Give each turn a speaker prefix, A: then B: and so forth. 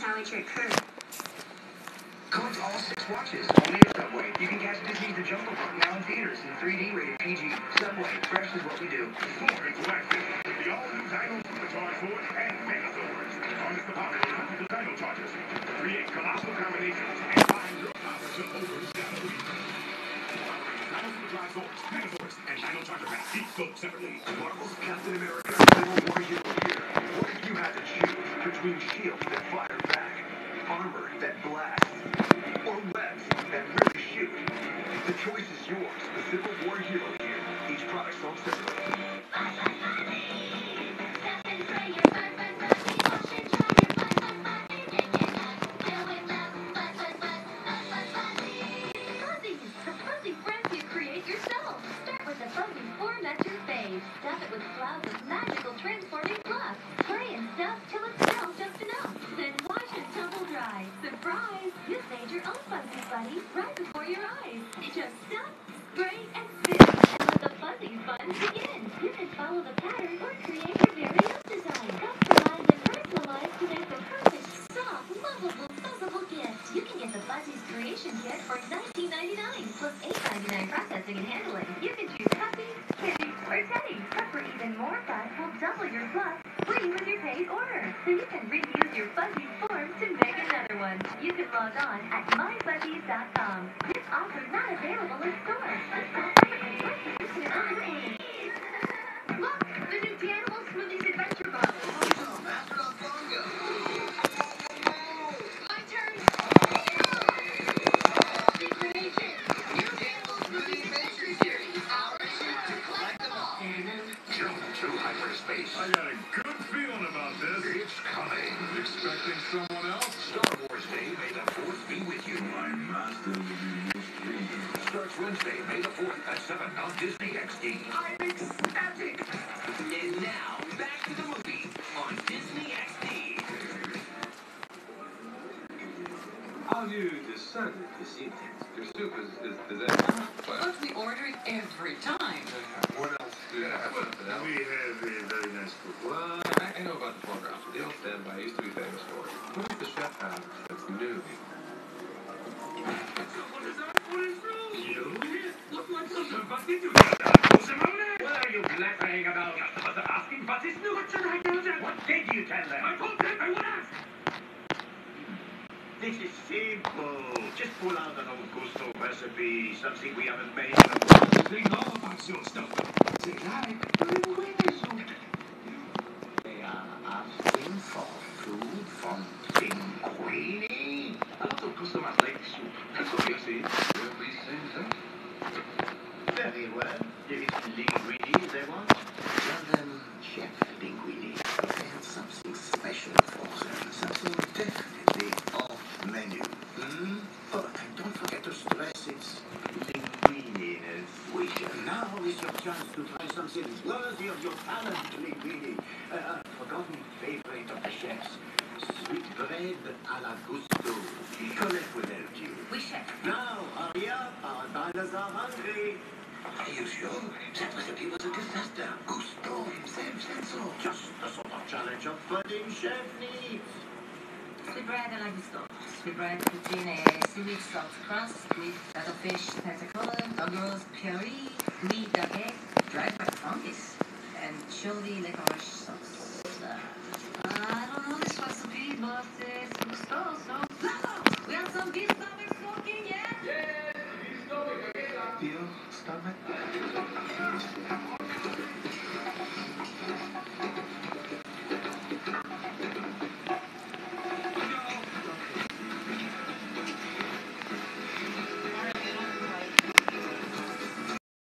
A: challenge your curve.
B: Collect all 6 watches, only at Subway. You can catch Disney's The Jungle Book now in theaters in 3D rated PG. Subway, fresh is what we do.
C: More interactive. The all-new Dino Supercharged Force and Megazords. Harness the power of multiple Dino Chargers. Create colossal combinations and find your power to overshadow evil. Dino Supercharged Force, Megazords, and Dino Charger Pack. Each sold separately.
D: Marvel's Captain America Civil War Hero here. What if you had to choose between shields that fire back, armor that blasts, or webs that really shoot? The choice is yours. The Civil War Hero here. Each product sold separately.
E: Stuff it with clouds of magical transforming fluff. Play and stuff till it smells just enough. Then wash and tumble dry. Surprise! You've made your own Fuzzies Buddy right before your eyes. Just stuff, spray, and spin. And let the Fuzzies fun begin. You can follow the pattern or create your very own design. Customize and personalize to make the perfect, soft, lovable, fuzzable gift. You can get the Fuzzies Creation Kit for $19.99 plus $8.99 processing and handling. You can choose Puppy, Kitty, or Teddy. But for even more fun, we'll double your fluff free with your paid order. So you can reuse your Fuzzies form to make another one. You can log on at myfuzzies.com. This offer not available in stores. Look, the new Animal Smoothies Adventure Bottle.
D: Master of Bongo.
E: My turn. The creation.
D: New Animal Smoothie Adventure Series. Ours to collect them all.
C: Jump to hyperspace.
F: I got a good feeling about this.
C: It's coming.
F: Expecting someone else?
C: Star Wars Day, May the 4th be with you.
F: My master will be most pleased.
C: Starts Wednesday, May the 4th at 7 on Disney XD.
B: I'm ecstatic.
G: And now, back to the movie on Disney XD.
H: How have you decided this evening? Your soup is that?
I: But we order it every time.
H: What else do you have?
F: We have a very nice cook.
H: Well, I know about the foie gras. They don't stand by. I used to be famous for it. What does the chef have that's new?
B: What are you blathering about? Customers are asking, what is new? What should I tell them? What did you tell them? I told them I would ask. This is simple. Just pull out an old Gusto recipe, something we haven't made in a while. They know about your stuff. They like linguine soup. They are asking for food from Linguini. A lot of customers like soup. That's what you see.
H: Will we sing that?
B: Very well. If it's Linguini they want, tell them Chef Linguini prepared something special for them. Something definitely off menu. Oh, and don't forget to stress it's Linguini wish. Now is your chance to try something worthy of your talent, Linguini. A forgotten favorite of the chefs. Sweet bread à la Gusto. Collect will help you.
I: We chef.
B: Now, hurry up. Our diners are hungry. Are you sure? That recipe was a disaster. Gusto himself said so. Just the sort of challenge a budding chef needs.
I: Sweet bread à la gusto. Sweet bread poutine, seaweed salt crust with cuttlefish tentacle, dog roast puree, meat nugget, dried by fungus, and chili licorice sauce. I don't know this recipe, but it's gusto, so we have some beef stomach smoking, yeah?
D: Beef stomach?